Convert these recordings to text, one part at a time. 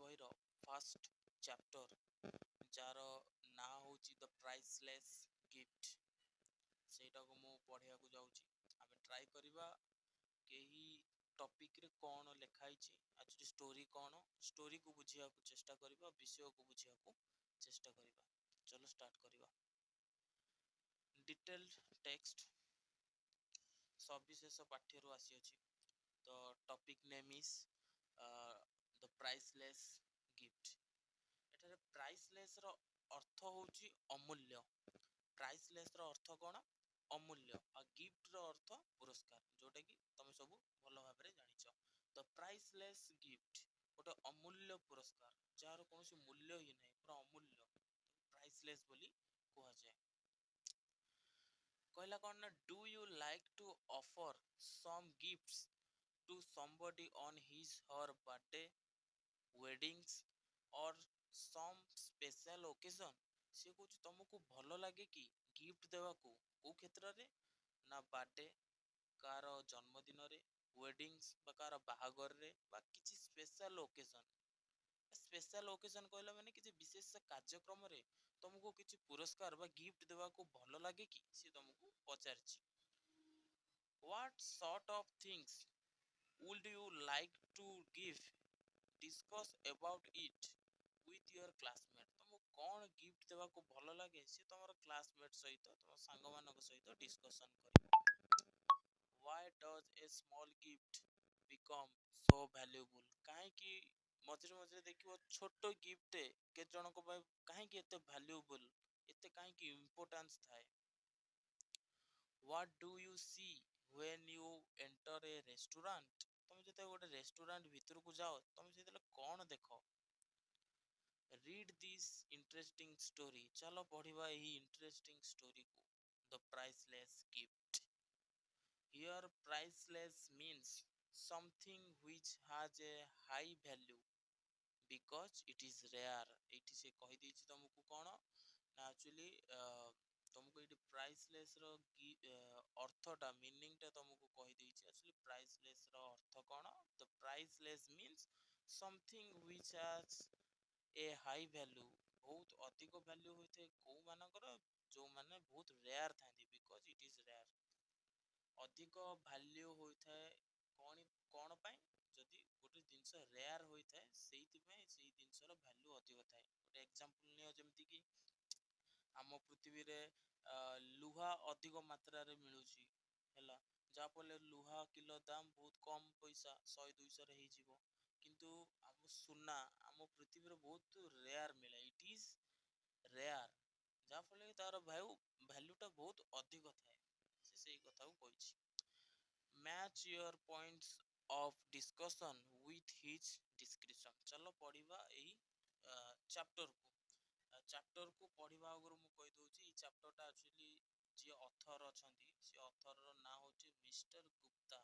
ବହିର first chapter ଯାର ନାଁ ହେଉଛି ଦ ପ୍ରାଇସଲେସ୍ ଗିଫ୍ଟ, ସେଇଟାକୁ ମୁଁ ପଢ଼ିବାକୁ ଯାଉଛି। ଆମେ ଟ୍ରାଏ କରିବା କେହି ଟପିକରେ କ'ଣ ଲେଖା ହେଇଛି, ଆକ୍ଚୁଆଲି ଷ୍ଟୋରି କ'ଣ, ଷ୍ଟୋରିକୁ ବୁଝିବାକୁ ଚେଷ୍ଟା କରିବା, ବିଷୟକୁ ବୁଝିବାକୁ ଚେଷ୍ଟା କରିବା। ଚलो ଷ୍ଟାର୍ଟ କରିବା। ଡିଟେଲ୍ଡ ଟେକ୍ସଟ ସବିଶେଷ ପାଠ୍ୟରୁ ଆସିଅଛି। ତ topic name is the priceless gift. ଏଠାରେ ପ୍ରାଇସଲେସ୍ ର ଅର୍ଥ ହେଉଛି ଅମୂଲ୍ୟ। ପ୍ରାଇସଲେସ୍ ର ଅର୍ଥ କ'ଣ? ଅମୂଲ୍ୟ। ଆଉ ଗିଫ୍ଟ ର ଅର୍ଥ ପୁରସ୍କାର, ଯୋଉଟା କି ତମେ ସବୁ ଭଲ ଭାବରେ ଜାଣିଛ। ଦ ପ୍ରାଇସଲେସ୍ ଗିଫ୍ଟ ଗୋଟେ ଅମୂଲ୍ୟ ପୁରସ୍କାର, ଯାହାର କୌଣସି ମୂଲ୍ୟ ହିଁ ନାହିଁ, ପୁରା ଅମୂଲ୍ୟ, ପ୍ରାଇସଲେସ୍ ବୋଲି କୁହାଯାଏ। କହିଲା କ'ଣ ନା, do you like to offer some gifts to somebody on his her birthday, weddings or some special occasion? ସେ କହୁଛି ତମକୁ ଭଲ ଲାଗେ କି ଗିଫ୍ଟ ଦେବାକୁ? କୋଉ କ୍ଷେତ୍ରରେ ନା ବାର୍ଥଡେ, କାହାର ଜନ୍ମଦିନରେ, ୱେଡିଙ୍ଗସ୍ ବା କାହାର ବାହାଘରରେ, ବା କିଛି ସ୍ପେଶାଲ ଓକେଜନ। ସ୍ପେଶାଲ ଓକେଜନ କହିଲା ମାନେ କିଛି ବିଶେଷ କାର୍ଯ୍ୟକ୍ରମରେ ତମକୁ କିଛି ପୁରସ୍କାର ବା ଗିଫ୍ଟ ଦେବାକୁ ଭଲ ଲାଗେ କି, ସେ ତମକୁ ପଚାରିଛି। What sort of things would you like to give? Discuss about it with your classmate. ତମକୁ କ'ଣ ଗିଫ୍ଟ ଦେବାକୁ ଭଲ ଲାଗେ, ସେ ତମର କ୍ଲାସମେଟ୍ ସହିତ, ତମ ସାଙ୍ଗମାନଙ୍କ ସହିତ ଡିସ୍କସନ୍ କରିବ। Why does a small gift become so valuable? କାହିଁକି ମଝିରେ ମଝିରେ ଦେଖିବ ଛୋଟ ଗିଫ୍ଟ କେତେ ଜଣଙ୍କ ପାଇଁ କାହିଁକି ଏତେ ଭ୍ୟାଲ୍ୟୁଏବଲ୍, ଏତେ କାହିଁକି ଇମ୍ପୋର୍ଟାନ୍ସ ଥାଏ। What do you see when you enter a restaurant? ତମେ ଯେତେବେଳେ ଗୋଟେ ରେଷ୍ଟୁରାଣ୍ଟ ଭିତରକୁ ଯାଅ, ତମେ ସେତେବେଳେ କ'ଣ ଦେଖ? Read this interesting story. ଚାଲ ପଢିବା ଏହି interesting ଷ୍ଟୋରିକୁ। The priceless gift. Here priceless means something which has a high value because it is rare. ଏଇଠି ସେ କହିଦେଇଛି ତମକୁ କ'ଣ ନା, ଆକ୍ଚୁଆଲି ତମକୁ ଏଇଠି ପ୍ରାଇସଲେସ୍ ର ଅର୍ଥଟା, ମିନିଂଟା ତମକୁ କହିଦେଇଛି। ଆକ୍ଚୁଆଲି ପ୍ରାଇସଲେସ୍ ର ଅର୍ଥ କ'ଣ? The priceless means something which has a high value, ବହୁତ ଅଧିକ ଭ୍ୟାଲ୍ୟୁ ହୋଇଥାଏ କୋଉମାନଙ୍କର, ଯୋଉମାନେ ବହୁତ ରେୟାର ଥାନ୍ତି, ବିକଜ ଇଟ୍ ଇଜ ରେୟାର। ଅଧିକ ଭ୍ୟାଲ୍ୟୁ ହୋଇଥାଏ କ'ଣ ପାଇଁ? ଯଦି ଗୋଟେ ଜିନିଷ ରେୟାର ହୋଇଥାଏ, ସେଇଥିପାଇଁ ସେଇ ଜିନିଷର ଭ୍ୟାଲ୍ୟୁ ଅଧିକ ଥାଏ। ଗୋଟେ ଏକ୍ସାମ୍ପଲ ନିଅ, ଯେମିତିକି ଆମ ପୃଥିବୀରେ ଲୁହା ଅଧିକ ମାତ୍ରାରେ ମିଳୁଛି, ହେଲା, ଯାହାଫଳରେ ଲୁହା କିଲୋ ଦାମ ବହୁତ କମ ପଇସା, 100-200 ହେଇଯିବ। କିନ୍ତୁ ଆମ ସୁନା ଆମ ପୃଥିବୀରେ ବହୁତ ରେୟାର ମିଳେ, ଇଟ୍ ଇଜ ରେୟାର, ଯାହାଫଳରେ ତାର ଭ୍ୟାଲ୍ୟୁଟା ବହୁତ ଅଧିକ ଥାଏ। ସେ ସେଇ କଥାକୁ କହିଛି। Match your points of discussion with his description. ଚାଲ ପଢିବା ଏଇ ଚାପ୍ଟରକୁ। ଚାପ୍ଟରକୁ ପଢିବା ଆଗରୁ ମୁଁ କହିଦଉଛି, ଏଇ ଚାପ୍ଟରଟା ଆକ୍ଚୁଆଲି ଯିଏ ଅଥର ଅଛନ୍ତି, ସେ ଅଥରର ନାଁ ହେଉଛି ମିଷ୍ଟର ଗୁପ୍ତା।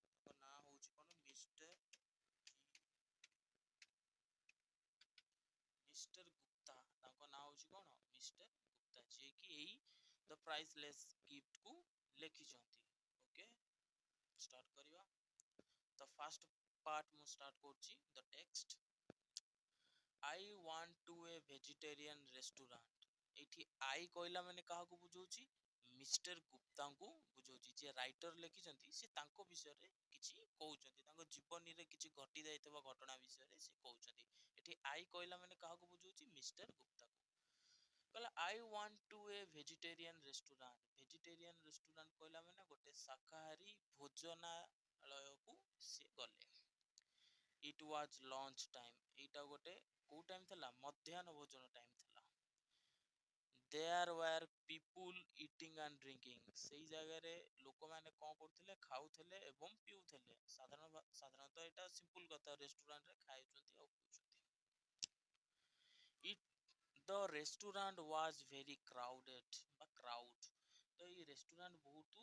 ତାଙ୍କ ନାଁ ହେଉଛି କ'ଣ? ମିଷ୍ଟର ଗୁପ୍ତା। ତାଙ୍କ ନାଁ ହେଉଛି କ'ଣ? ମିଷ୍ଟର ଗୁପ୍ତା, ଯିଏକି ଏଇ ଦ ପ୍ରାଇସଲେସ୍ ଗିଫ୍ଟକୁ ଲେଖିଛନ୍ତି। ଓକେ, ଷ୍ଟାର୍ଟ କରିବା। ତ ଫାଷ୍ଟ ପାର୍ଟ ମୁଁ ଷ୍ଟାର୍ଟ କରୁଛି, the text. I want to a vegetarian restaurant. ଏଇଠି ଆଇ କହିଲା ମାନେ କାହାକୁ ବୁଝଉଛି? ମିଷ୍ଟର ଗୁପ୍ତାଙ୍କୁ ବୁଝଉଛି। ଯିଏ ରାଇଟର ଲେଖିଛନ୍ତି, ସେ ତାଙ୍କ ବିଷୟରେ କିଛି କହୁଛନ୍ତି, ତାଙ୍କ ଜୀବନୀରେ କିଛି ଘଟି ଯାଇଥିବା ଘଟଣା ବିଷୟରେ ସେ କହୁଛନ୍ତି। ଏଠି ଆଇ କହିଲା ମାନେ କାହାକୁ ବୁଝଉଛି? ମିଷ୍ଟର ଗୁପ୍ତାକୁ। କହିଲା I want to a vegetarian restaurant. Vegetarian restaurant କହିଲା ମାନେ ଗୋଟେ ଶାକାହାରୀ ଭୋଜନାଳୟକୁ ସେ ଗଲେ। It was lunch time. ଏଇଟା ଗୋଟେ କୋଉ ଟାଇମ ଥିଲା? ମଧ୍ୟାହ୍ନ ଭୋଜନ ଟାଇମ ଥିଲା। There were people eating and drinking. ସେଇ ଜାଗାରେ ଲୋକମାନେ କ'ଣ କରୁଥିଲେ? ଖାଉଥିଲେ ଏବଂ ପିଉଥିଲେ। ସାଧାରଣତଃ ଏଇଟା ସିମ୍ପଲ କଥା, ରେଷ୍ଟୁରାଣ୍ଟରେ ଖାଉଛନ୍ତି ଆଉ ପିଉଛନ୍ତି। The restaurant was very crowded ବା କ୍ରାଉଡ। ତ ଏଇ ରେଷ୍ଟୁରାଣ୍ଟ ବହୁତ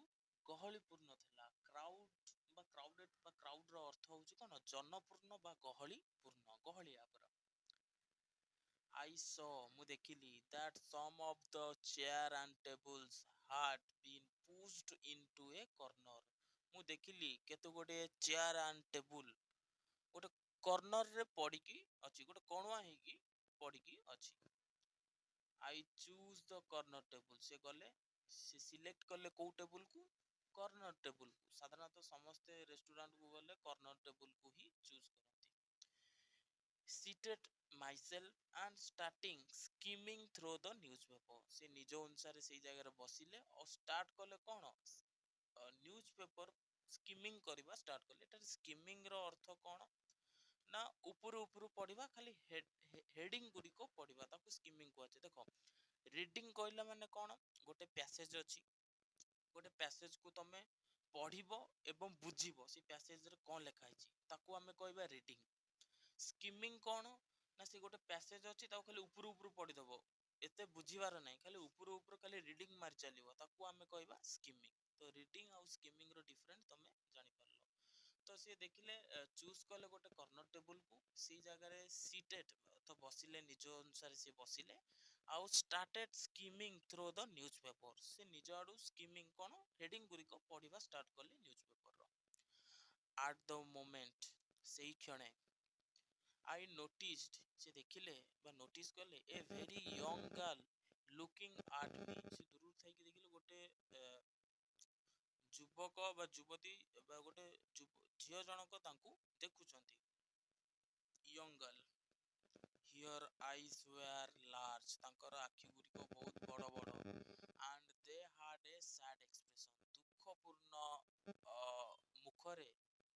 ଗହଳିପୂର୍ଣ୍ଣ ଥିଲା। କ୍ରାଉଡର ଅର୍ଥ ହେଉଛି କ'ଣ? ଜନପୂର୍ଣ୍ଣ ବା ଗହଳିପୂର୍ଣ୍ଣ, ଗହଳିଆ ପୁରା। I saw, ମୁଁ ଦେଖିଲି, that some of the chair and tables had been pushed into a corner. ମୁଁ ଦେଖିଲି କେତେ ଗୁଡ଼ିଏ ଚେୟାର ଆଣ୍ଡ ଟେବୁଲ ଗୋଟେ କର୍ଣ୍ଣର ରେ ପଡିକି ଅଛି, ଗୋଟେ କଣୁଆ ହେଇକି ପଡିକି ଅଛି। I choose the corner table, ସେ ଗଲେ ସେ ସିଲେକ୍ଟ କଲେ କୋଉ ଟେବୁଲ କୁ, କର୍ଣ୍ଣର ଟେବୁଲ କୁ। ସାଧାରଣତଃ ସମସ୍ତେ ରେଷ୍ଟୁରାଣ୍ଟ କୁ ଗଲେ କର୍ଣ୍ଣର ଟେବୁଲ କୁ ହିଁ ଚୁଜ କରନ୍ତି। Seated myself and starting skimming through the newspaper, ସେ ନିଜ ଅନୁସାରେ ସେଇ ଜାଗାରେ ବସିଲେ ଆଉ ଷ୍ଟାର୍ଟ କଲେ କଣ, ନ୍ୟୁଜ ପେପର ସ୍କିମିଂ କରିବା ଷ୍ଟାର୍ଟ କଲେ। ଏଟାରେ ସ୍କିମିଂ ର ଅର୍ଥ କଣ ନା ଉପରୁ ଉପରୁ ପଢିବା, ଖାଲି ହେଡିଙ୍ଗ ଗୁଡିକ ପଢିବା, ତାକୁ ସ୍କିମିଂ କୁହାଯାଏ। ଦେଖ ରିଡିଙ୍ଗ କହିଲା ମାନେ କଣ, ଗୋଟେ ପ୍ୟାସେଜ ଅଛି, ଗୋଟେ ପ୍ୟାସେଜ କୁ ତମେ ପଢିବ ଏବଂ ବୁଝିବ ସେ ପ୍ୟାସେଜ ରେ କଣ ଲେଖା ହେଇଛି, ତାକୁ ଆମେ କହିବା ରିଡିଙ୍ଗ। ସ୍କିମିଂ କଣ ନା ସେ ଗୋଟେ ପ୍ୟାସେଜ ଅଛି ତାକୁ ଖାଲି ଉପରୁ ଉପରୁ ପଢିଦବ, ଏତେ ବୁଝିବାର ନାହିଁ, ଖାଲି ଉପରୁ ଉପରୁ ଖାଲି ରିଡିଙ୍ଗ ମାରି ଚାଲିବ, ତାକୁ ଆମେ କହିବା ସ୍କିମିଂ। ତ ରିଡିଙ୍ଗ ଆଉ ସ୍କିମିଂ ର ଡିଫରେଣ୍ଟ ତମେ ଜାଣିପାରିଲ। ତ ସିଏ ଦେଖିଲେ ଚୁଜ କଲେ ଗୋଟେ କର୍ଣ୍ଣର ଟେବୁଲ କୁ, ସେଇ ଜାଗାରେ ସିଟେଡ ତ ବସିଲେ, ନିଜ ଅନୁସାରେ ସେ ବସିଲେ ଆଉ ଷ୍ଟାର୍ଟେଡ ସ୍କିମିଂ ଥ୍ରୋ ଦ ନ୍ୟୁଜ ପେପର, ସେ ନିଜ ଆଡୁ ସ୍କିମିଂ କଣ ହେଡିଙ୍ଗ ଗୁଡିକ ପଢିବା ଷ୍ଟାର୍ଟ କଲେ ନ୍ୟୁଜ ପେପର। ଆଟ ଦ ମୋମେଣ୍ଟ, ସେଇ କ୍ଷଣେ, ଆଇ ନୋଟିସ୍ଡ, ସେ ଦେଖିଲେ ବା ନୋଟିସ୍ କଲେ, ଏ very young girl looking at ମି, ସେ ଦୂରରୁ ଥାଇକି ଦେଖିଲେ ଗୋଟେ ଯୁବକ ବା ଯୁବତୀ ବା ଗୋଟେ ଝିଅ ଜଣକ ତାଙ୍କୁ ଦେଖୁଛନ୍ତି। Young girl, her eyes were large, ତାଙ୍କର ଆଖି ଗୁଡିକ ବହୁତ ବଡ ବଡ। ଆଣ୍ଡ ଦେ ହାଡ ଏ ସାଡ ଏକ୍ସପ୍ରେସନ, ଦୁଃଖପୂର୍ଣ୍ଣ ମୁଖରେ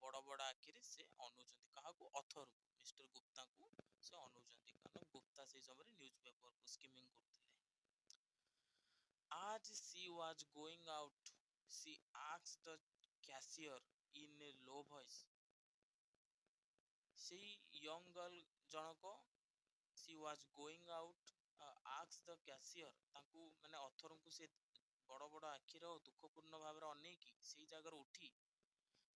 ବଡ ବଡ ଆଖିରେ ସେ ଅନଉଛନ୍ତି କାହାକୁ, ଅଥରକୁ, ମିଷ୍ଟର ଗୁପ୍ତାଙ୍କୁ ସେ ଅନଉଛନ୍ତି, କାରଣ ଗୁପ୍ତା ସେଇ ସମୟରେ ନ୍ୟୁଜ ପେପରକୁ ସ୍କିମିଂ କରୁଥିଲେ। As she was going out, she asked the cashier in a low voice, ସେଇ ୟଙ୍ଗ ଗର୍ଲ ଜଣକ she was going out, asked the cashier, ତାଙ୍କୁ ମାନେ ଅଥରଙ୍କୁ ସେ ବଡ ବଡ ଆଖିର ଦୁଃଖପୂର୍ଣ୍ଣ ଭାବରେ ଅନେଇକି ସେଇ ଜାଗାରୁ ଉଠି,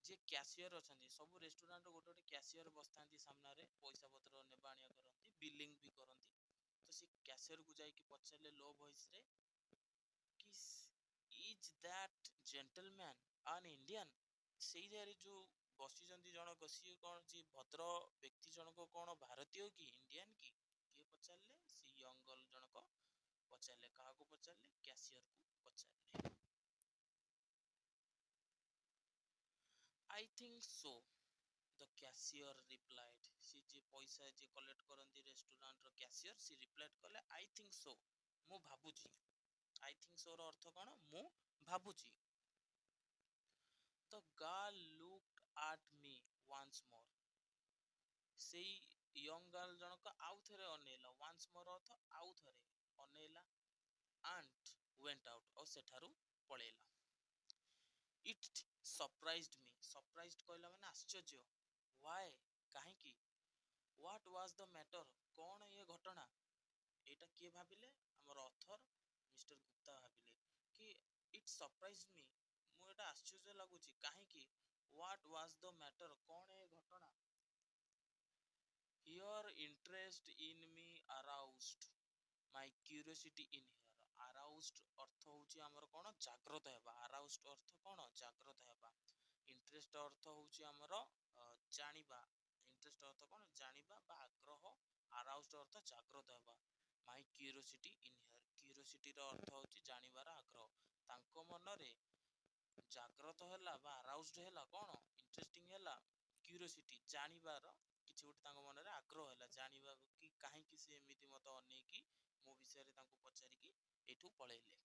ଯିଏ କ୍ୟାସିୟର ଅଛନ୍ତି, ସବୁ ରେଷ୍ଟୁରାଣ୍ଟ ଗୋଟେ ଗୋଟେ କ୍ୟାସିୟର ବସିଥାନ୍ତି ସାମ୍ନାରେ, ପଇସା ପତ୍ର ନେବା ଆଣିବା କରନ୍ତି, ବିଲିଂ ବି କରନ୍ତି। ତ ସେ କ୍ୟାସିୟର କୁ ଯାଇକି ପଚାରିଲେ ଲୋ ଭଏସ ରେ କି ଇଜ ଦ୍ୟାଟ ଜେଣ୍ଟଲମ୍ୟାନ ଆନ୍ ଇଣ୍ଡିଆନ, ସେଇ ଜାଗାରେ ଯୋଉ ବସିଛନ୍ତି ଜଣକ, ସିଏ କଣ ଯିଏ ଭଦ୍ର ବ୍ୟକ୍ତି ଜଣକ କଣ ଭାରତୀୟ କି, ଇଣ୍ଡିଆନ କି? କିଏ ପଚାରିଲେ, ସେ ୟଙ୍ଗ ଗର୍ଲ ଜଣକ ପଚାରିଲେ, କାହାକୁ ପଚାରିଲେ, କ୍ୟାସିୟର କୁ ପଚାରିଲେ। I think so, the cashier replied, ସେ ଯିଏ ପଇସା ଯିଏ କଲେକ୍ଟ କରନ୍ତି ରେଷ୍ଟୁରାଣ୍ଟ ର କ୍ୟାସିୟର, ସେ ରିପ୍ଲାଏ କଲେ I think so, ମୁଁ ଭାବୁଛି। I think so ର ଅର୍ଥ କଣ, ମୁଁ ଭାବୁଛି। The girl looked at me once more, ସେଇ ୟଙ୍ଗ ଗାର୍ଲ ଜଣକ ଆଉ ଥରେ ଅନେଇଲା, once more ଅର୍ଥ ଆଉ ଥରେ ଅନେଇଲା, and went out, ଆଉ ସେଠାରୁ ପଳେଇଲା। It surprised me, surprised କହିଲା ମାନେ ଆଶ୍ଚର୍ଯ୍ୟ, why, କାହିଁକି, what was the matter, କଣ ଏ ଘଟଣା, ଏଇଟା କିଏ ଭାବିଲେ, ଆମର ଅଥର ମିଷ୍ଟର ଗୁପ୍ତା ଭାବିଲେ କି it surprised me, ମୁଁ ଏଟା ଆଶ୍ଚର୍ଯ୍ୟ ଲାଗୁଛି, କାହିଁକି, what was the matter, କଣ ଏ ଘଟଣା। Your interest in me aroused my curiosity in her, aroused ଅର୍ଥ ହଉଛି ଆମର କଣ, ଜାଗ୍ରତ ହେବା, aroused ଅର୍ଥ କଣ, ଜାଗ୍ରତ ହେବା। ଇଣ୍ଟରେଷ୍ଟ ଅର୍ଥ ହଉଛି ଆମର ଜାଣିବା, ଇଣ୍ଟରେଷ୍ଟ ଅର୍ଥ କଣ, ଜାଣିବା ବା ଆଗ୍ରହ, aroused ଅର୍ଥ ଜାଗ୍ରତ ହେବା। my curiosity in her, curiosity ର ଅର୍ଥ ହଉଛି ଜାଣିବାର ଆଗ୍ରହ, ତାଙ୍କ ମନରେ ଜାଗ୍ରତ ହେଲା ବା aroused ହେଲା, କଣ ଇଣ୍ଟରେଷ୍ଟିଂ ହେଲା, କ୍ୟୁରିଓସିଟି ଜାଣିବାର କିଛି ଗୋଟେ ତାଙ୍କ ମନରେ ଆଗ୍ରହ ହେଲା, ଜାଣିବା କି କାହିଁକି ସେ ଏମିତି ମତେ ଅନେଇକି ମୋ ବିଷୟରେ ତାଙ୍କୁ ପଚାରିକି ଏଠୁ ପଳେଇଲେ।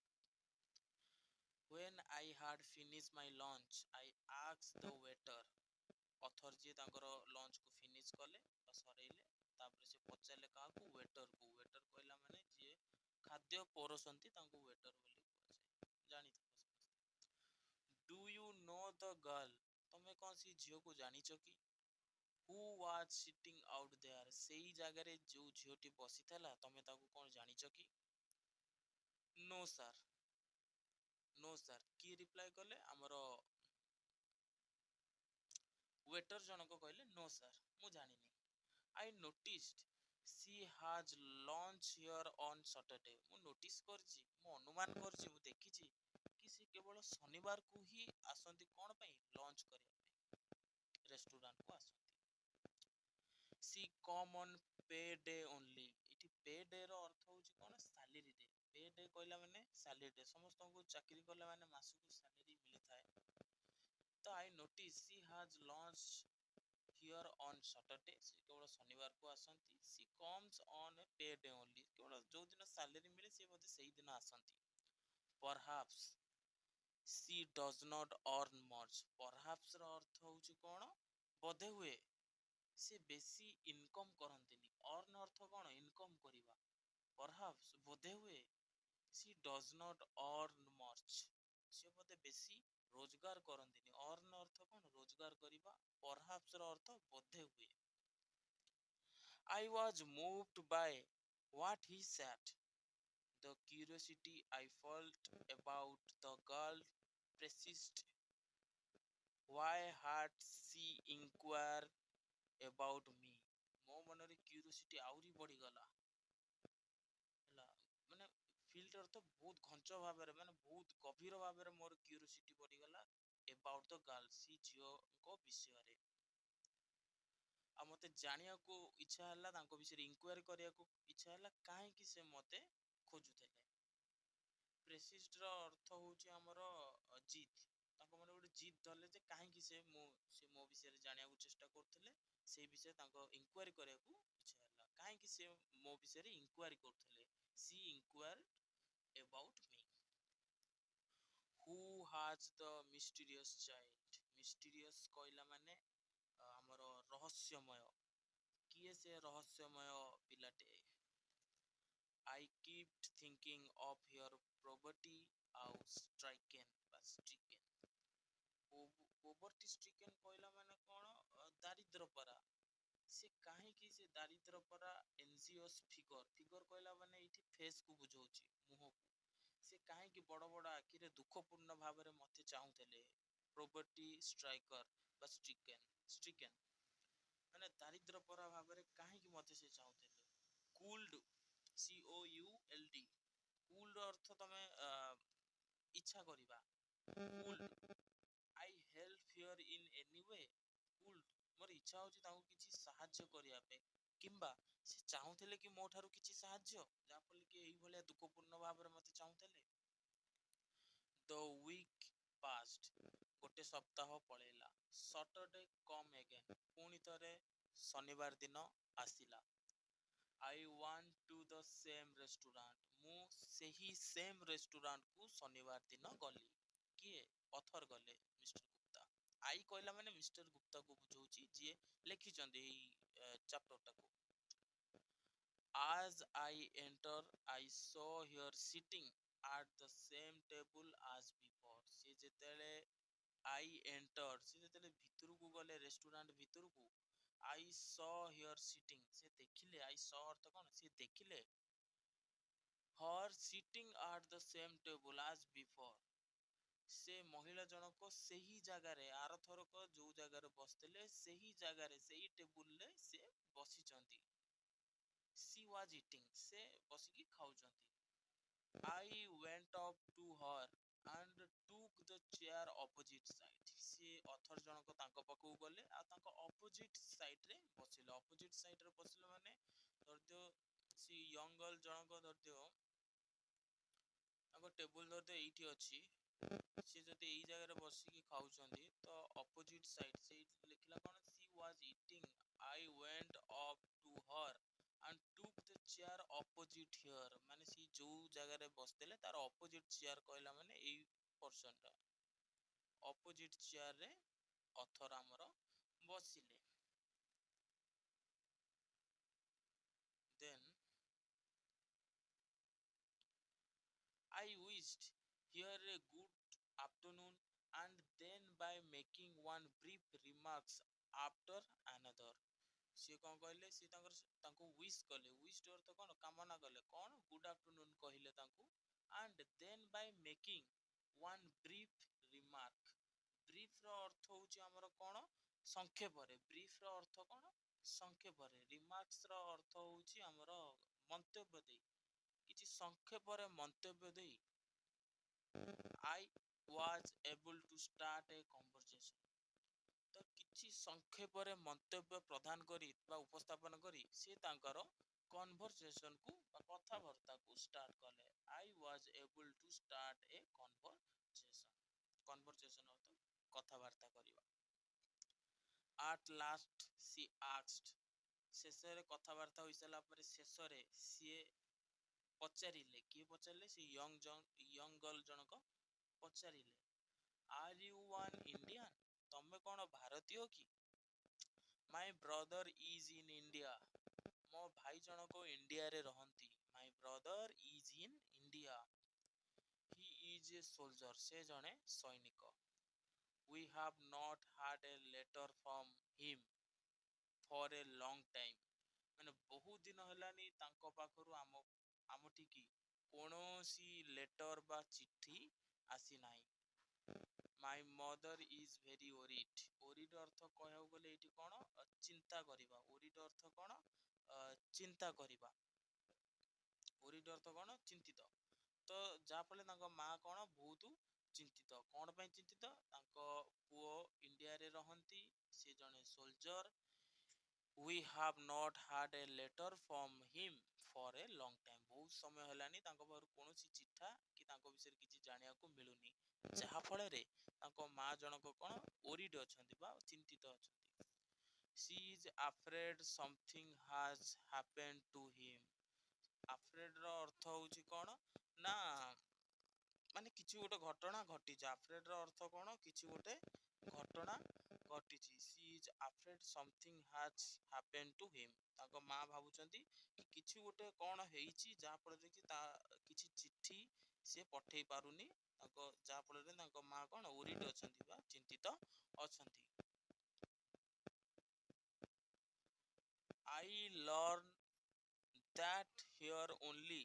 When I had finished my lunch, I asked the waiter, ଅଥର ଯିଏ ତାଙ୍କର ଲଞ୍ଚ କୁ ଫିନିଶ କଲେ ବା ସରେଇଲେ, ତାପରେ ସେ ପଚାରିଲେ କାହାକୁ, ୱେଟର କୁ। ୱେଟର କହିଲା ମାନେ ଯିଏ ଖାଦ୍ୟ ପରୋସନ୍ତି ତାଙ୍କୁ ୱେଟର ବୋଲି କୁହାଯାଏ, ଜାଣିଥିବ ସମସ୍ତେ। Do you know the girl, ତମେ କଣ ସେ ଝିଅକୁ ଜାଣିଛ କି? Who was sitting out there, ସେଇ ଜାଗାରେ ଯୋଉ ଝିଅଟି ବସିଥିଲା ତମେ ତାକୁ କଣ ଜାଣିଛ କି? No sir, no sir, କିଏ ରିପ୍ଲାଏ କଲେ, ଆମର ୱେଟର ଜଣକ କହିଲେ no sir, ମୁଁ ଜାଣିନି। I noticed she has lunch here on Saturday, ମୁଁ ନୋଟିସ୍ କରିଛି, ମୁଁ ଅନୁମାନ କରିଛି, ମୁଁ ଦେଖିଛି କି ସେ କେବଳ ଶନିବାରକୁ ହିଁ ଆସନ୍ତି, କଣ ପାଇଁ, ଲଞ୍ଚ କରିବା ପାଇଁ ରେଷ୍ଟୁରାଣ୍ଟକୁ ଆସନ୍ତି। She come on payday only. ଏଠି ପେ ଡେ ର ଅର୍ଥ ହଉଛି କଣ? Salary day. ପେ ଡେ କହିଲା ମାନେ ସାଲେରୀ ଡେ। ସମସ୍ତଙ୍କୁ ଚାକିରି କଲା ମାନେ ମାସକୁ ସାଲେରୀ ମିଳିଥାଏ। ତ I notice she has lunch here on Saturday. ସେ କେବଳ ଶନିବାରକୁ ଆସନ୍ତି। She comes on a payday only. କେବଳ ଯୋଉ ଦିନ ସାଲେରୀ ମିଳେ ସେ ବୋଧେ ସେଇ ଦିନ ଆସନ୍ତି। Perhaps she does not earn much. Perhaps ର ଅର୍ଥ ହଉଛି କଣ? ବୋଧେ ହୁଏ ସେ ବେଶୀ ଇନକମ୍ କରନ୍ତିନି। ଅର୍ନ ଅର୍ଥ କଣ? ଇନକମ୍ କରିବା। ପରହାପ୍ସ ବୋଧେ ହୁଏ C does not earn much. ସେ ବୋଧେ ବେଶୀ ରୋଜଗାର କରନ୍ତିନି। ଅର୍ନ ଅର୍ଥ କଣ? ରୋଜଗାର କରିବା। ପରହାପ୍ସ ର ଅର୍ଥ ବୋଧେ ହୁଏ। I was moved by what he said. The curiosity I felt about the girl persisted. Why had she inquired about me? ମୋ ମନରେ କ୍ୟୁରିଓସିଟି ଆହୁରି ବଢିଗଲା। ହେଲା, ମାନେ ଫିଲ୍ଡ ଅର୍ଥ ବହୁତ ଘଞ୍ଚ ଭାବରେ, ମାନେ ବହୁତ ଗଭୀର ଭାବରେ ମୋର କ୍ୟୁରିଓସିଟି ବଢିଗଲା ଏବାଉଟ୍ ଦ ଗାର୍ଲ, ସେ ଝିଅଙ୍କ ବିଷୟରେ। ଆଉ ମତେ ଜାଣିବାକୁ ଇଚ୍ଛା ହେଲା, ତାଙ୍କ ବିଷୟରେ ଇନକ୍ୱାରି କରିବାକୁ ଇଚ୍ଛା ହେଲା, କାହିଁକି ସେ ମତେ ଖୋଜୁଥିଲେ। ପ୍ରେସିଷ୍ଟ ର ଅର୍ଥ ହଉଛି ଆମର ଜିଦ୍। ତାଙ୍କ ମନେ ଗୋଟେ ଜିଦ୍ ଧରିଲେ ଯେ କାହିଁକି ସେ ମୋ ବିଷୟରେ ଜାଣିବାକୁ ଚେଷ୍ଟା କରୁଥିଲେ। ସେଇ ବିଷୟରେ ତାଙ୍କ ଇନକ୍ୱାରି କରିବାକୁ ଇଚ୍ଛା ହେଲା। କାହିଁକି ସେ ମୋ ବିଷୟରେ ଇନକ୍ୱାରି କରୁଥିଲେ। She inquired about me. Who has the mysterious child? Mysterious କହିଲା ମାନେ ଆମର ରହସ୍ୟମୟ। କିଏ ସେ ରହସ୍ୟମୟ ପିଲାଟେ? I kept thinking of your poverty ଆଉ stricken ବା stricken। poverty stricken କହିଲା ମାନେ କଣ? ଦାରିଦ୍ର ପରା। ସେ କାହିଁକି ସେ ଦାରିଦ୍ର ପରା ଏନଜିଓସ୍ ଫିଗର। ଫିଗର କହିଲା ମାନେ ଏଇଠି ଫେସ୍ କୁ ବୁଝଉଛି, ମୁହଁକୁ। ସେ କାହିଁକି ବଡ ବଡ ଆଖିରେ ଦୁଃଖପୂର୍ଣ୍ଣ ଭାବରେ ମତେ ଚାହୁଁଥିଲେ। ପ୍ରୋବର୍ଟି ଷ୍ଟ୍ରାଇକର ବା ଷ୍ଟ୍ରିକେନ୍ ମାନେ ଦାରିଦ୍ର ପରା ଭାବରେ କାହିଁକି ମତେ ସେ ଚାହୁଁଥିଲେ। Cooled COULD। କୁଲ୍ଡ ଅର୍ଥ ତମେ ଇଚ୍ଛା କରିବା। Cooled I help here in any we. Cooled ମୋର ଇଚ୍ଛା ହଉଛି ତାଙ୍କୁ କିଛି ସାହାଯ୍ୟ କରିବା ପାଇଁ, କିମ୍ବା ସେ ଚାହୁଁଥିଲେ କି ମୋ ଠାରୁ କିଛି ସାହାଯ୍ୟ, ଯାହାଫଳରେ କି ଏଇଭଳିଆ ଦୁଃଖପୂର୍ଣ୍ଣ ଭାବରେ ମତେ ଚାହୁଁଥିଲେ। ଦ ୱିକ୍ ପାଷ୍ଟ। ଗୋଟେ ସପ୍ତାହ ପଳେଇଲା। ସଟରଡେ କମ୍ ଏଗେନ୍। ପୁଣି ଥରେ ଶନିବାର ଦିନ ଆସିଲା। I went to the same restaurant. ମୁଁ ସେହି ସେମ୍ ରେଷ୍ଟୁରାଣ୍ଟକୁ ଶନିବାର ଦିନ ଗଲି। କିଏ? ଅଥର ଗଲେ, ମିଷ୍ଟର ଗୁପ୍ତା। ଆଇ କହିଲା ମାନେ ମିଷ୍ଟର ଗୁପ୍ତାକୁ ବୁଝଉଛି, ଯିଏ ଲେଖିଛନ୍ତି ଏଇ ଚାପ୍ଟରଟାକୁ। As I enter, I saw her sitting at the same table as before. ସେ ଯେତେବେଳେ I entered, ସେ ଯେତେବେଳେ ଭିତରକୁ ଗଲେ, ରେଷ୍ଟୁରାଣ୍ଟ ଭିତରକୁ, I saw her sitting, ସେ ଦେଖିଲେ, I saw ଅର୍ଥ କଣ? ସେ ଦେଖିଲେ her sitting at the same table as before। ସେ ମହିଳା ଜଣକ ସେହି ଜାଗାରେ, ଆରଥରକ ଯୋଉ ଜାଗାରେ ବସିଥିଲେ ସେହି ଜାଗାରେ, ସେଇ ଟେବୁଲରେ ସେ ବସିଛନ୍ତି। She was eating, ସେ ବସିକି ଖାଉଛନ୍ତି। I went up to her and took the chair opposite side। ସିଏ ଅଥର ଜଣକ ତାଙ୍କ ପାଖକୁ ଗଲେ ଆଉ ତାଙ୍କ ଅପୋଜିଟ୍ ସାଇଡରେ ବସିଲେ। ଅପୋଜିଟ୍ ସାଇଡରେ ବସିଲେ ମାନେ ଧରିଦିଅ ସେ ୟଙ୍ଗ ଗର୍ଲ ଜଣକ ଧରିଦିଅ ତାଙ୍କ ଟେବୁଲ ଧରିଦିଅ ଏଇଠି ଅଛି, ସିଏ ଯଦି ଏଇ ଜାଗାରେ ବସିକି ଖାଉଛନ୍ତି ତ ଅପୋଜିଟ୍ ସାଇଡ୍ ସେଇଠି ଲେଖିଲା କଣ? She was eating, I went up to her and took the chair opposite here। ମାନେ ସେ ଯୋଉ ଜାଗାରେ ବସିଥିଲେ ତାର ଅପୋଜିଟ୍ ଚେୟାର କହିଲା ମାନେ ଏଇ ପର୍ସନଟା ଅପୋଜିଟ୍ ଚେୟାରରେ ଅଥର ଆମର ବସିଲେ। Then I wished here a good afternoon and then by making one brief remarks after another। ସିଏ କଣ କହିଲେ? ସିଏ ତାଙ୍କୁ ୱିଶ୍ କଲେ। ୱିଶ୍ ଅର୍ଥ କଣ? କାମନା କଲେ। କଣ? ଗୁଡ୍ ଆଫ୍ଟରନୁନ୍ କହିଲେ ତାଙ୍କୁ। And then Bai making one brief remark. Brief ର ଅର୍ଥ ହଉଛି ଆମର କଣ? ସଂକ୍ଷେପରେ। ବ୍ରିଫ୍ ର ଅର୍ଥ କଣ? ସଂକ୍ଷେପରେ। ରିମାର୍କସ୍ ର ଅର୍ଥ ହଉଛି ଆମର ମନ୍ତବ୍ୟ ଦେଇ, କିଛି ସଂକ୍ଷେପରେ ମନ୍ତବ୍ୟ ଦେଇ I was able to start a conversation। ତ କିଛି ସଂକ୍ଷେପରେ ମନ୍ତବ୍ୟ ପ୍ରଦାନ କରି ବା ଉପସ୍ଥାପନ କରି ସେ ତାଙ୍କର କନଭରସେସନକୁ ବା କଥାବାର୍ତ୍ତାକୁ ଷ୍ଟାର୍ଟ କଲେ। I was able to start a conversation ଅର୍ଥ କଥାବାର୍ତ୍ତା କରିବା। ଆଟ୍ ଲାଷ୍ଟ ସି ଆକ୍ସଡ, ଶେଷରେ କଥାବାର୍ତ୍ତା ହୋଇସାରିଲା ପରେ ଶେଷରେ ସିଏ ପଚାରିଲେ, କିଏ ପଚାରିଲେ? ସେ ୟଙ୍ଗ ଗର୍ଲ ଜଣକ ପଚାରିଲେ, ଆର୍ ୟୁ ୱାନ୍ ଇଣ୍ଡିଆନ୍, ତମେ କଣ ଭାରତୀୟ କି? My brother is in India, ମୋ ଭାଇ ଜଣକ ଇଣ୍ଡିଆରେ ରହନ୍ତି। My brother is in India, he is a soldier, ସେ ଜଣେ ସୈନିକ। We have not had a letter from him for a long time, ମାନେ ବହୁତ ଦିନ ହେଲାନି ତାଙ୍କ ପାଖରୁ ଆମଠିକି କୌଣସି ଲେଟର ବା ଚିଠି ଆସିନାହିଁ। ମାଇ ମଦର ଇଜ ଭେରି ଓରିଡ୍, ଓରିଡ୍ ଅର୍ଥ କହିବାକୁ ଗଲେ ଏଇଠି କଣ ଚିନ୍ତା କରିବା। ଓରିଡ୍ ଅର୍ଥ କଣ ଚିନ୍ତା କରିବା। ଓରିଡ୍ ଅର୍ଥ କଣ ଚିନ୍ତିତ। ତ ଯାହାଫଳରେ ତାଙ୍କ ମା କଣ ବହୁତ ଚିନ୍ତିତ। କଣ ପାଇଁ ଚିନ୍ତିତ? ତାଙ୍କ ପୁଅ ଇଣ୍ଡିଆରେ ରହନ୍ତି, ସେ ଜଣେ soldier. We have not had a letter from him for a long time, ବହୁତ ସମୟ ହେଲାନି ତାଙ୍କ ପାଖରୁ କୌଣସି ଚିଠା କି ତାଙ୍କ ବିଷୟରେ କିଛି ଜାଣିବାକୁ ମିଳୁନି। ଯାହା ଫଳରେ ତାଙ୍କ ମା ଜଣକ କଣ ଓରିଡ୍ ଅଛନ୍ତି ବା ଚିନ୍ତିତ ଅଛନ୍ତି। She is afraid something has happened to him, afraid ର ଅର୍ଥ ହଉଛି କଣ ନା ମାନେ କିଛି ଗୋଟେ ଘଟଣା ଘଟିଛି। ଆଫ୍ରେଡ ର ଅର୍ଥ କଣ? କିଛି ଗୋଟେ ଘଟଣା ଘଟିଛି। She is afraid something has happen to him, ତାଙ୍କ ମା ଭାବୁଛନ୍ତି କି କିଛି ଗୋଟେ କଣ ହେଇଛି ଯାହା ଫଳରେ କି ତା କିଛି ଚିଠି ସେ ପଠେଇ ପାରୁନି ତାଙ୍କ, ଯାହା ଫଳରେ ତାଙ୍କ ମା କଣ ଓରିଡ୍ ଅଛନ୍ତି ବା ଚିନ୍ତିତ ଅଛନ୍ତି। I learn that here only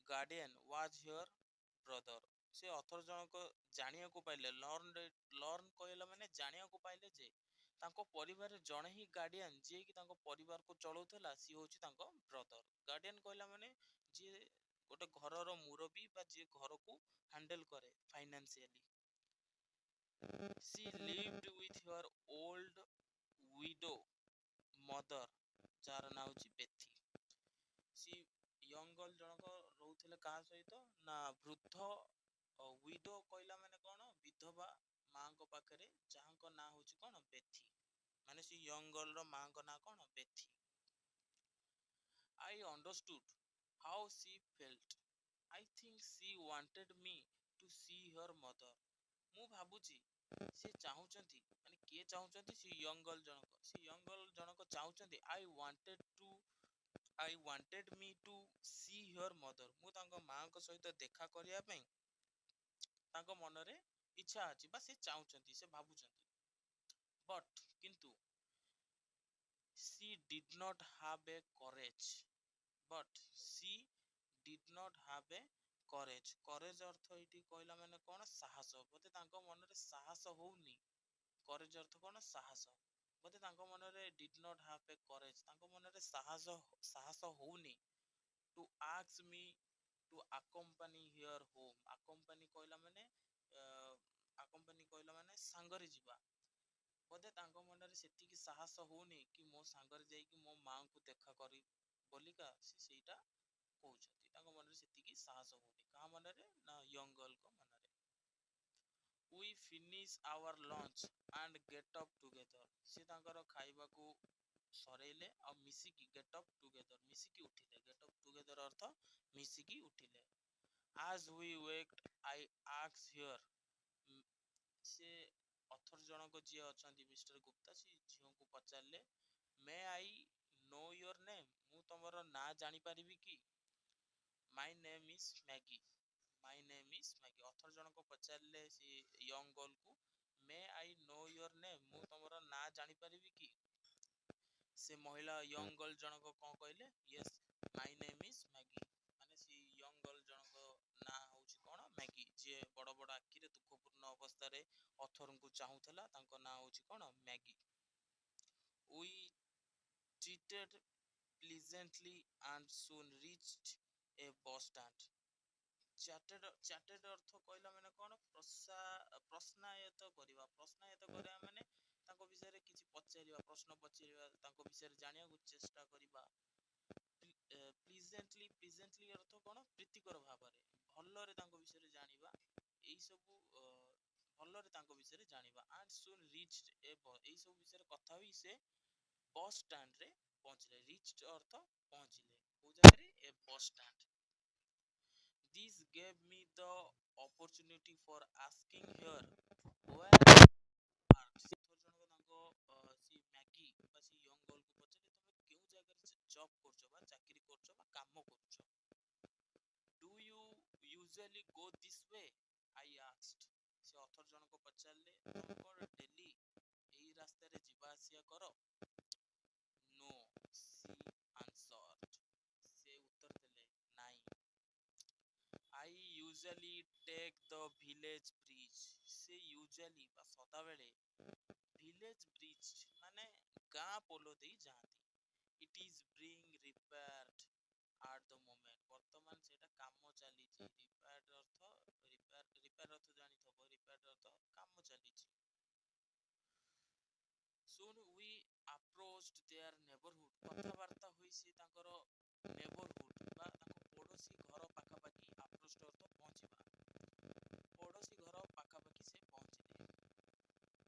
guardian was her brother, ସେ ଅଥର ଜଣକ ଜାଣିବାକୁ ପାଇଲେ, ଲର୍ନ କହିଲା ମାନେ ଜାଣିବାକୁ ପାଇଲେ ଯେ ତାଙ୍କ ପରିବାରରେ ଜଣେ ହିଁ ଗାର୍ଡିଆନ ଯିଏକି ତାଙ୍କ ପରିବାରକୁ ଚଳଉଥିଲା, ସିଏ ହଉଛି ତାଙ୍କ ବ୍ରଦର। ଗାର୍ଡିଆନ କହିଲା ମାନେ ଯିଏ ଗୋଟେ ଘରର ମୁରବୀ ବା ଯିଏ ଘରକୁ ହ୍ୟାଣ୍ଡେଲ କରେ financially. She lived with her old widow mother, ଯାହାର ନାଁ ହଉଛି ବେଥି। ସି ୟଙ୍ଗ ଗର୍ଲ ଜଣକ ରହୁଥିଲେ କାହା ସହିତ ନା ବୃଦ୍ଧ, ୱିଡୋ କହିଲା ମାନେ କଣ ବିଧବା ମାଙ୍କ ପାଖରେ, ଯାହାଙ୍କ ନାଁ ହଉଛି କଣ ବେଥି, ମାନେ ସେ ୟଙ୍ଗ ଗର୍ଲ ର ମାଙ୍କ ନାଁ କଣ ବେଥି। I understood how she felt, I think she wanted me to see her mother, ମୁଁ ଭାବୁଛି ସେ ଚାହୁଁଛନ୍ତି, ମାନେ କିଏ ଚାହୁଁଛନ୍ତି? ସେ ୟଙ୍ଗ ଗର୍ଲ ଜଣକ, ସେ ୟଙ୍ଗ ଗର୍ଲ ଜଣକ ଚାହୁଁଛନ୍ତି I wanted me to see her mother, ମୁଁ ତାଙ୍କ ମାଙ୍କ ସହିତ ଦେଖା କରିବା ପାଇଁ ତାଙ୍କ ମନରେ ଇଚ୍ଛା ଅଛି ବା ସେ ଚାହୁଁଛନ୍ତି, ସେ ଭାବୁଛନ୍ତି। ବଟ୍ କିନ୍ତୁ she did not have a courage, but she did not have a courage, courage ଅର୍ଥ ଏଇଠି କହିଲା ମାନେ କଣ ସାହସ, ବୋଧେ ତାଙ୍କ ମନରେ ସାହସ ହଉନି। courage ଅର୍ଥ କଣ ସାହସ, ବୋଧେ ତାଙ୍କ ମନରେ did not have a courage, ତାଙ୍କ ମନରେ ସାହସ ହଉନି to ask me to accompany her home, accompany କହିଲା ମାନେ ସାଙ୍ଗରେ ଯିବା, ବୋଧେ ତାଙ୍କ ମନରେ ସେତିକି ସାହସ ହଉନି କି ମୋ ସାଙ୍ଗରେ ଯାଇକି ମୋ ମାଙ୍କୁ ଦେଖା କରି ବୋଲିକା, ସେ ସେଇଟା କହୁଛନ୍ତି। ତାଙ୍କ ମନରେ ସେତିକି ସାହସ ହଉନି, କାହା ମନରେ ନା ୟଙ୍ଗ ଗର୍ଲଙ୍କ ମନରେ। We finish our lunch and get up together, ସେ ତାଙ୍କର ଖାଇବାକୁ ସରେଇଲେ ଆଉ ମିଶିକି get up together, ମିଶିକି ଉଠିଲେ। get up together ଅର୍ଥ ମିଶିକି ଉଠିଲେ। As we waked I asked her, ସେ ଅଥର ଜଣକ ଯିଏ ଅଛନ୍ତି ମିଷ୍ଟର ଗୁପ୍ତା, ସେ ଝିଅଙ୍କୁ ପଚାରିଲେ, may I know your name, ମୁଁ ତମର ନାଁ ଜାଣିପାରିବି କି? My name is Maggie, my name is Maggie, other ଜଣକ ପଚାରିଲେ ସେ ୟଙ୍ଗ ଗର୍ଲକୁ, may I know your name, ମୁଁ ତମର ନାଁ ଜାଣିପାରିବି କି? ସେ ମହିଳା ୟଙ୍ଗ ଗର୍ଲ ଜଣକ କଣ କହିଲେ? Yes my name is Maggi, ମାନେ ସେ ୟଙ୍ଗ ଗର୍ଲ ଜଣକ ନାଁ ହଉଛି କଣ ମ୍ୟାଗି, ଯିଏ ବଡ ବଡ ଆଖିରେ ଦୁଃଖପୂର୍ଣ୍ଣ ଅବସ୍ଥାରେ ଅଥରଙ୍କୁ ଚାହୁଁଥିଲା, ତାଙ୍କ ନାଁ ହଉଛି କଣ Maggi. We chatted pleasantly and soon reached a bus stand, ଚାର୍ଟେଡ ଅର୍ଥ କହିଲା ମାନେ କଣ ପ୍ରଶ୍ନାୟତ କରିବା ମାନେ ତାଙ୍କ ବିଷୟରେ କିଛି ପଚାରିବା ପ୍ରଶ୍ନ ପଚାରିବା ତାଙ୍କ ବିଷୟରେ ଜାଣିବାକୁ ଚେଷ୍ଟା କରିବା। ପ୍ଲିଜେଣ୍ଟଲି ଅର୍ଥ କଣ ପ୍ରୀତିକର ଭାବରେ ଭଲରେ ତାଙ୍କ ବିଷୟରେ ଜାଣିବା ଏଇ ସବୁ ଭଲରେ ତାଙ୍କ ବିଷୟରେ ଜାଣିବା। ଆଣ୍ଡ ସୁନ୍ ରିଚ୍ଡ ଏଇ ସବୁ ବିଷୟରେ କଥା ହୋଇ ସେ ବସ୍ ଷ୍ଟାଣ୍ଡରେ ପହଞ୍ଚିଲେ। ରିଚ୍ଡ ଅର୍ଥ ପହଞ୍ଚିଲେ କୋଉ ଜାଗାରେ a bus stand. This gave me the opportunity for asking her where works। ଥର ଜଣକ ତାଙ୍କ ସେ ମ୍ୟାଗି ବା ସେ ୟଙ୍ଗ ଗର୍ଲକୁ ପଚାରେ ତମେ କେଉଁ ଜାଗାରେ ଜବ୍ କରୁଛ ବା ଚାକିରି କରୁଛ ବା କାମ କରୁଛ। Do you usually go this way? I asked। ସେ ଅଥର ଜଣକ ପଚାରିଲେ ତମେ କଣ ଡେଲି ଏଇ ରାସ୍ତାରେ ଯିବା ଆସିବା କର? No, she answered। ସେ ଉତ୍ତର ଦେଲେ ନାଇଁ। I usually take the village bridge। ସେ usually ବା ସଦାବେଳେ village bridge ମାନେ ଗାଁ ପୋଲ ଦେଇ ଯାଆନ୍ତି। It is being repaired at the moment। ବର୍ତ୍ତମାନ ସେଇଟା କାମ ଚାଲିଛି। ରିପେୟାର ଅର୍ଥ ଜାଣିଥବ ରିପେୟାର ଅର୍ଥ କାମ ଚାଲିଛି। Soon we approached their neighborhood। କଥାବାର୍ତ୍ତା ହୋଇ ସେ ତାଙ୍କର ନେବରହୁଡ ବା ତାଙ୍କ ପଡୋଶୀ ଘର ପାଖାପାଖି ଆପ୍ରୋଚ ଅର୍ଥ ପହଞ୍ଚିବା ପଡୋଶୀ ଘର ପାଖାପାଖି ସେ ପହଞ୍ଚିଲେ।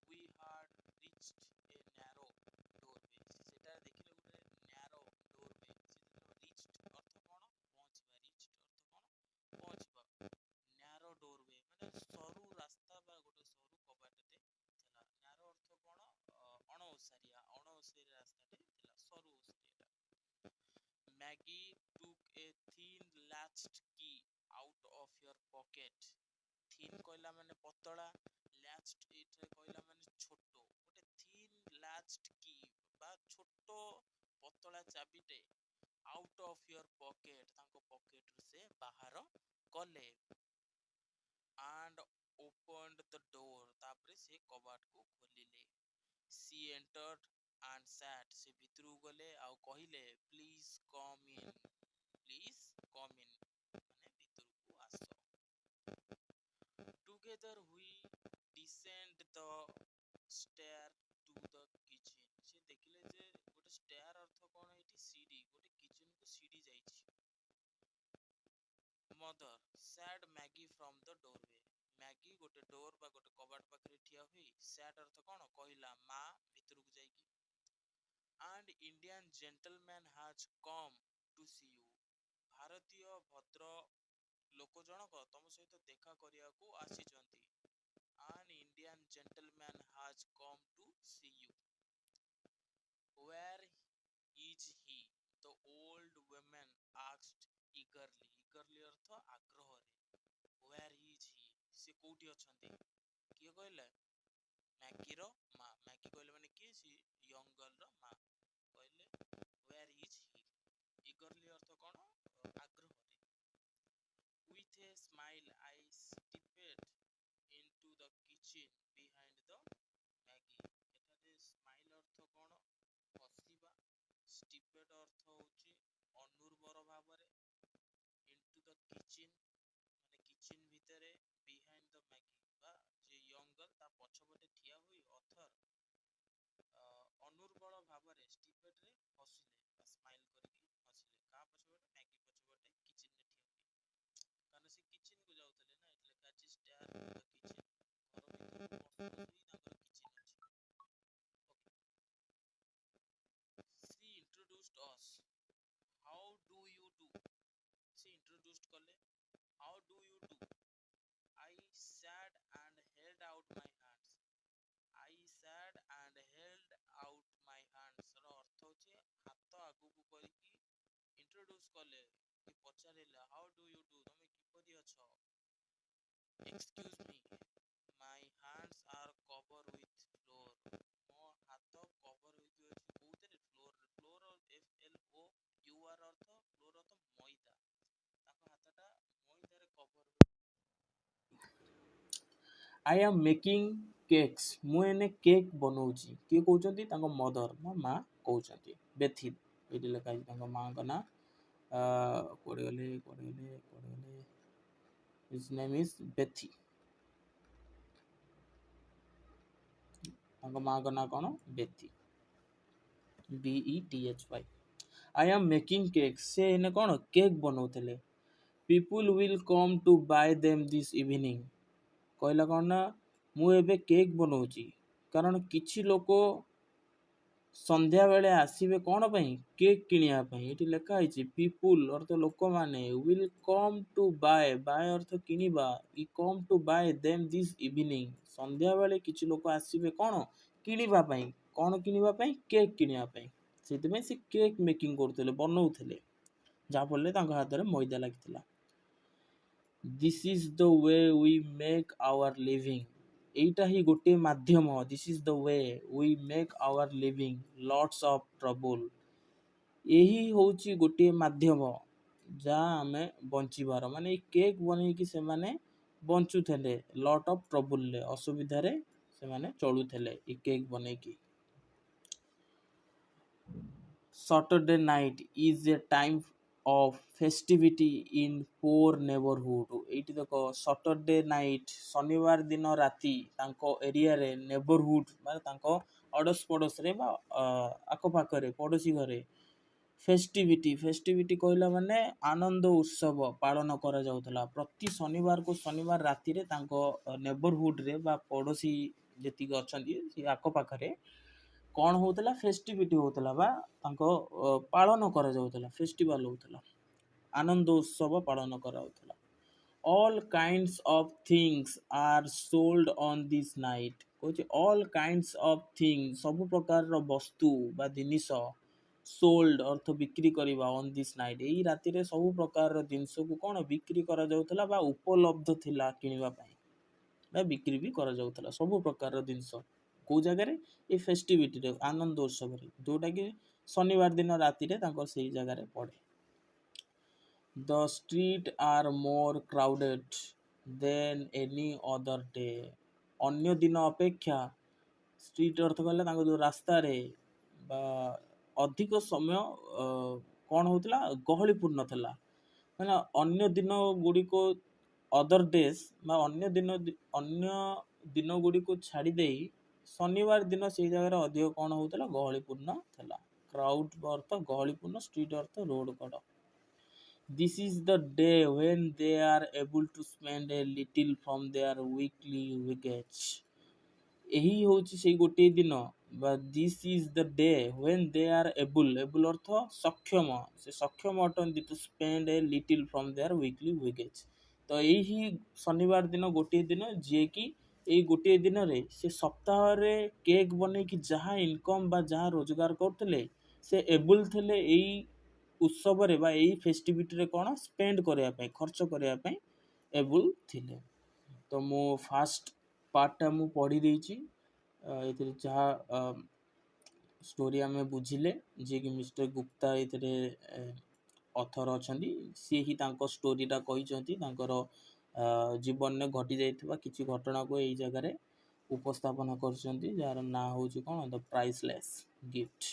We had reached a narrow doorway। ସେଟା ଦେଖିଲେ ଗୋଟେ ନ୍ୟାରୋ ଡୋରୱେ। ସେ ରିଚ୍ଡ ଅର୍ଥ କଣ ପହଞ୍ଚିବା ରିଚ୍ଡ ଅର୍ଥ କଣ ପହଞ୍ଚିବା। ନ୍ୟାରୋ ଡୋରୱେ ମାନେ ସରୁ ରାସ୍ତା ବା ଗୋଟେ ସରୁ କବାଟଟେ ଥିଲା। ନ୍ୟାରୋ ଅର୍ଥ କଣ ଅଣଓସାରିଆ ରାସ୍ତାଟେ ଥିଲା ସରୁ ଓସାରିଆଟା। Maggie took a thin latched key out of your pocket। Thin କହିଲା ମାନେ ପତଳା latched ଏଇଠାରେ କହିଲା ମାନେ ଛୋଟ ଗୋଟେ ଥିନ୍ latched key ବା ଛୋଟ ପତଳା ଚାବିଟେ out of your pocket ତାଙ୍କ ପକେଟରୁ ସେ ବାହାର କଲେ। and opened the door ତାପରେ ସେ କବାଟକୁ ଖୋଲିଲେ। She entered and sat। ସେ ଭିତରକୁ ଗଲେ ଆଉ କହିଲେ please come in. Please come in ମାନେ ଭିତରକୁ ଆସ। Together we descend the stair to the kitchen। ସେ ଦେଖିଲେ ଯେ ଗୋଟେ ଷ୍ଟେୟାର ଅର୍ଥ କଣ ଏଠି ସିଡି ଗୋଟେ କିଚେନକୁ ସିଡି ଯାଇଛି। Mother said Maggie from the doorway। Maggi ଗୋଟେ ଡୋର ବା ଗୋଟେ କବାଟ ପାଖରେ ଠିଆ ହୋଇ sat ଅର୍ଥ କଣ କହିଲା ମା ଭିତରକୁ ଯାଇକି। And Indian gentleman has come to see you। ଭାରତୀୟ ଭଦ୍ର ଲୋକ ଜଣକ ତମ ସହିତ ଦେଖା କରିବାକୁ ଆସିଛନ୍ତି। An Indian gentleman has come to see you। Where is he? The old woman asked eagerly। eagerly ଅର୍ଥ ଆଗ୍ରହରେ। Where is he? ସେ କୋଉଠି ଅଛନ୍ତି? କିଏ କହିଲେ? ମ୍ୟାଗିର ମା। ମ୍ୟାଗି କହିଲେ ମାନେ କିଏ? ସେ ୟଙ୍ଗ ଗର୍ଲର ମା କହିଲେ where is he? eagerly ଅର୍ଥ କଣ ଆଗ୍ରହରେ। With a smile I stepped into the kitchen behind the Maggie। ଏଠାରେ ସ୍ମାଇଲ ଅର୍ଥ କଣ ହସିବା। ଷ୍ଟିପେଡ ଅର୍ଥ ହଉଛି ଅନୁର୍ବର ଭାବରେ। into the kitchen ମାନେ କିଚେନ ଭିତରେ। behind the Maggie ବା ଯେ ୟଙ୍ଗ ଗର୍ଲ ତା ପଛପଟେ ଠିଆ ହୋଇ ଅଥର ଅନୁର୍ବଳ ଭାବରେ ଷ୍ଟିପେଡରେ ହସିଲେ ବା ସ୍ମାଇଲ କରିକି ହସିଲେ। କାହା ପଛପଟେ? ମ୍ୟାଗି ପଛପଟେ କିଚେନରେ ଠିଆ ହୋଇ। କାରଣ ସେ କିଚେନକୁ ଯାଉଥିଲେ ନା ଏଠି ଲେଖା ଅଛି ଷ୍ଟାର ଟୁ ଦ କିଚେନ। ଘର ଭିତରକୁ ପଶୁ ପଶୁ ହିଁ ତାଙ୍କର କିଚେନ ଅଛି। She introduced us। How do you do? ସେ introduced କଲେ। How do you do? I sat and held out my hands। I sat and held out my hands ର ଅର୍ଥ ହଉଛି ହାତ ଆଗକୁ କରିକି introduce କଲେ କି ପଚାରିଲେ how do you do ତମେ କିପରି ଅଛ। Excuse me, my hands are covered with flour। ମୋ ହାତ କଭର ହୋଇକି ଅଛି କୋଉଥିରେ? ଫ୍ଲୋରରେ। ଫ୍ଲୋର FLOUR ଅର୍ଥ ଫ୍ଲୋର ଅର୍ଥ ମଇଦା। ତାଙ୍କ ହାତଟା ମଇଦାରେ cover. I am making cakes। ମୁଁ ଏନେ କେକ୍ ବନଉଛି। କିଏ କହୁଛନ୍ତି? ତାଙ୍କ ମଦର ବା ମା କହୁଛନ୍ତି। ବେଥିଲ ଏଇଠି ଲେଖା ହେଇଛି ତାଙ୍କ ମାଙ୍କ ନାଁ। କୁଆଡ଼େ ଗଲେ? His name is Bethy. ତାଙ୍କ ମାଙ୍କ ନାଁ କଣ? ବେଥି। BETHY। I am making cake। ସେ ଏନେ କଣ cake ବନଉଥିଲେ। People will come to buy them this evening। କହିଲା କଣ ନା ମୁଁ ଏବେ କେକ୍ ବନଉଛି କାରଣ କିଛି ଲୋକ ସନ୍ଧ୍ୟା ବେଳେ ଆସିବେ କଣ ପାଇଁ? କେକ୍ କିଣିବା ପାଇଁ। ଏଠି ଲେଖା ହେଇଛି ପିପୁଲ ଅର୍ଥ ଲୋକମାନେ, will come to buy, buy ଅର୍ଥ କିଣିବା, he come to buy them this evening, ସନ୍ଧ୍ୟା ବେଳେ କିଛି ଲୋକ ଆସିବେ କଣ କିଣିବା ପାଇଁ। କଣ କିଣିବା ପାଇଁ? କେକ୍ କିଣିବା ପାଇଁ। ସେଥିପାଇଁ ସେ କେକ୍ ମେକିଂ କରୁଥିଲେ, ବନଉଥିଲେ, ଯାହାଫଳରେ ତାଙ୍କ ହାତରେ ମଇଦା ଲାଗିଥିଲା। This is the way we make our living। ଏଇଟା ହିଁ ଗୋଟିଏ ମାଧ୍ୟମ। This is the way we make our living lots of trouble। ଏହି ହେଉଛି ଗୋଟିଏ ମାଧ୍ୟମ ଯାହା ଆମେ ବଞ୍ଚିବାର, ମାନେ ଏଇ କେକ୍ ବନେଇକି ସେମାନେ ବଞ୍ଚୁଥିଲେ ଲଟ୍ ଅଫ୍ ଟ୍ରବୁଲରେ, ଅସୁବିଧାରେ ସେମାନେ ଚଳୁଥିଲେ ଏଇ କେକ୍ ବନେଇକି। Saturday night is a time of festivity in poor neighborhood। ଏଇଠି ଦେଖ ସଟରଡେ ନାଇଟ୍, ଶନିବାର ଦିନ ରାତି ତାଙ୍କ ଏରିଆରେ, ନେବରହୁଡ ମାନେ ତାଙ୍କ ଅଡ଼ୋଶ ପଡ଼ୋଶରେ ବା ଆଖପାଖରେ ପଡ଼ୋଶୀ ଘରେ ଫେଷ୍ଟିଭିଟି, ଫେଷ୍ଟିଭିଟି କହିଲା ମାନେ ଆନନ୍ଦ ଉତ୍ସବ ପାଳନ କରାଯାଉଥିଲା। ପ୍ରତି ଶନିବାରକୁ ଶନିବାର ରାତିରେ ତାଙ୍କ ନେବରହୁଡରେ ବା ପଡ଼ୋଶୀ ଯେତିକି ଅଛନ୍ତି ସେ ଆଖପାଖରେ କଣ ହଉଥିଲା? ଫେଷ୍ଟିଭିଟି ହଉଥିଲା ବା ତାଙ୍କ ପାଳନ କରାଯାଉଥିଲା, ଫେଷ୍ଟିଭାଲ ହଉଥିଲା, ଆନନ୍ଦ ଉତ୍ସବ ପାଳନ କରାଯାଉଥିଲା। All kinds of things are sold on this night। କହୁଛି all kinds of things, ସବୁ ପ୍ରକାରର ବସ୍ତୁ ବା ଜିନିଷ, sold ଅର୍ଥ ବିକ୍ରି କରିବା, on this night, ଏଇ ରାତିରେ ସବୁ ପ୍ରକାରର ଜିନିଷକୁ କଣ ବିକ୍ରି କରାଯାଉଥିଲା ବା ଉପଲବ୍ଧ ଥିଲା କିଣିବା ପାଇଁ ବା ବିକ୍ରି ବି କରାଯାଉଥିଲା। ସବୁ ପ୍ରକାରର ଜିନିଷ କୋଉ ଜାଗାରେ? ଏ ଫେଷ୍ଟିଭିଟିରେ, ଆନନ୍ଦ ଉତ୍ସବରେ, ଯୋଉଟାକି ଶନିବାର ଦିନ ରାତିରେ ତାଙ୍କର ସେଇ ଜାଗାରେ ପଡେ। The street are more crowded than any other day। ଅନ୍ୟ ଦିନ ଅପେକ୍ଷା, ଷ୍ଟ୍ରିଟ୍ ଅର୍ଥ କହିଲେ ତାଙ୍କ ଯୋଉ ରାସ୍ତାରେ ବା ଅଧିକ ସମୟ କଣ ହଉଥିଲା? ଗହଳିପୂର୍ଣ୍ଣ ଥିଲା। ମାନେ ଅନ୍ୟ ଦିନ ଗୁଡ଼ିକ, ଅଦର ଡେଜ୍ ବା ଅନ୍ୟ ଦିନ ଗୁଡ଼ିକୁ ଛାଡ଼ି ଦେଇ ଶନିବାର ଦିନ ସେଇ ଜାଗାରେ ଅଧିକ କଣ ହଉଥିଲା? ଗହଳିପୂର୍ଣ୍ଣ ଥିଲା। କ୍ରାଉଡ ଅର୍ଥ ଗହଳିପୂର୍ଣ୍ଣ, ଷ୍ଟ୍ରିଟ୍ ଅର୍ଥ ରୋଡ କଡ଼। This is the day when they are able to spend a little from their weekly wage। ଏହି ହେଉଛି ସେଇ ଗୋଟିଏ ଦିନ ବା this is the day when they are able ଅର୍ଥ ସକ୍ଷମ, ସେ ସକ୍ଷମ ଅଟନ୍ତି to spend a little from their weekly wage। ତ ଏହି ଶନିବାର ଦିନ ଗୋଟିଏ ଦିନ ଯିଏକି ଏଇ ଗୋଟିଏ ଦିନରେ ସେ ସପ୍ତାହରେ କେକ୍ ବନେଇକି ଯାହା ଇନକମ୍ ବା ଯାହା ରୋଜଗାର କରୁଥିଲେ, ସେ ଏବୁଲ ଥିଲେ ଏଇ ଉତ୍ସବରେ ବା ଏଇ ଫେଷ୍ଟିଭିଟିରେ କଣ ସ୍ପେଣ୍ଡ କରିବା ପାଇଁ, ଖର୍ଚ୍ଚ କରିବା ପାଇଁ ଏବୁଲ ଥିଲେ। ତ ମୁଁ ଫାଷ୍ଟ ପାର୍ଟଟା ମୁଁ ପଢ଼ି ଦେଇଛି। ଏଥିରେ ଯାହା ଷ୍ଟୋରି ଆମେ ବୁଝିଲେ, ଯିଏକି ମିଷ୍ଟର ଗୁପ୍ତା ଏଥିରେ ଅଥର ଅଛନ୍ତି, ସିଏ ହିଁ ତାଙ୍କ ଷ୍ଟୋରିଟା କହିଛନ୍ତି। ତାଙ୍କର ଜୀବନରେ ଘଟି ଯାଇଥିବା କିଛି ଘଟଣାକୁ ଏଇ ଜାଗାରେ ଉପସ୍ଥାପନ କରିଛନ୍ତି, ଯାହାର ନାଁ ହେଉଛି କଣ? ଦ ପ୍ରାଇସଲେସ୍ ଗିଫ୍ଟ।